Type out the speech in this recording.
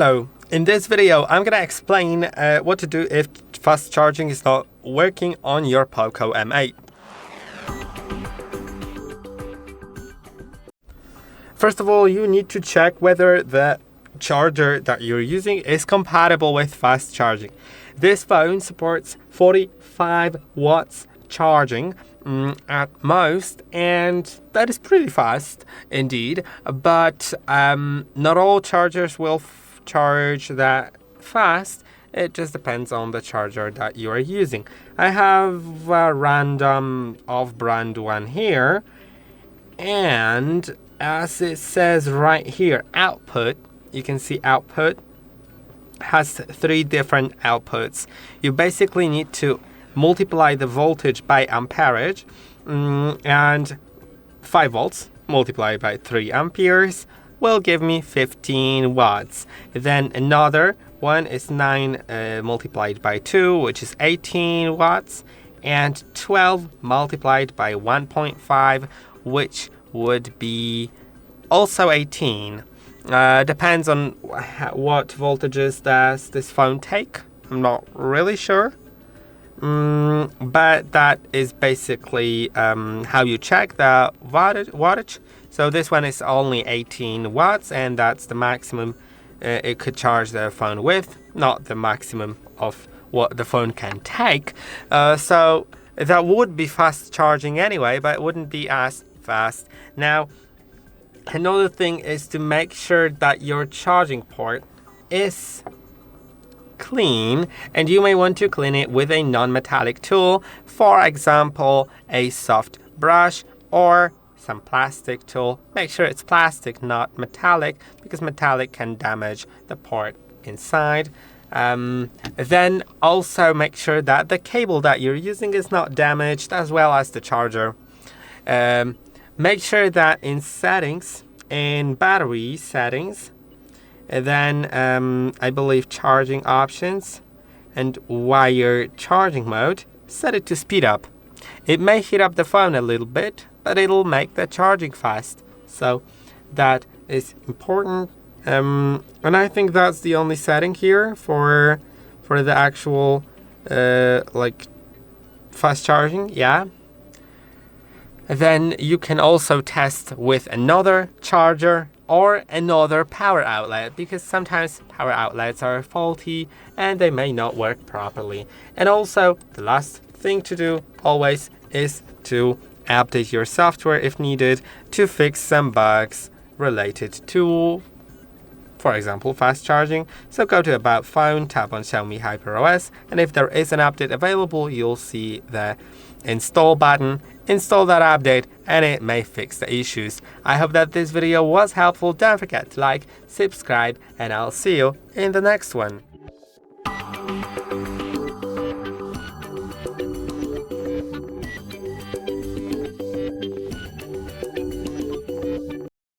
So in this video, I'm going to explain what to do if fast charging is not working on your POCO M8. First of all, you need to check whether the charger that you're using is compatible with fast charging. This phone supports 45 watts charging at most, and that is pretty fast indeed, but not all chargers will charge that fast. It just depends on the charger that you are using. I have a random off-brand one here, and as it says right here, output, you can see output has 3 different outputs. You basically need to multiply the voltage by amperage, and 5 volts multiplied by 3 amperes will give me 15 watts. Then another one is 9 multiplied by 2, which is 18 watts, and 12 multiplied by 1.5, which would be also 18. Depends on what voltages does this phone take. I'm not really sure. But that is basically how you check the wattage. So this one is only 18 watts, and that's the maximum it could charge the phone with, not the maximum of what the phone can take. So that would be fast charging anyway, but it wouldn't be as fast. Now, another thing is to make sure that your charging port is clean, and you may want to clean it with a non-metallic tool, for example a soft brush or some plastic tool. Make sure it's plastic, not metallic, because metallic can damage the port inside. Then also make sure that the cable that you're using is not damaged, as well as the charger. Make sure that in settings, in battery settings, and then I believe charging options and wire charging mode, set it to speed up. It may heat up the phone a little bit, but it'll make the charging fast. So that is important. And I think that's the only setting here for the actual like fast charging. Yeah. Then you can also test with another charger or another power outlet, because sometimes power outlets are faulty and they may not work properly. And also, the last thing to do always is to update your software if needed to fix some bugs related to, for example, fast charging. So go to About Phone, tap on Xiaomi HyperOS, and if there is an update available, you'll see the install button. Install that update and it may fix the issues. I hope that this video was helpful. Don't forget to like, subscribe, and I'll see you in the next one.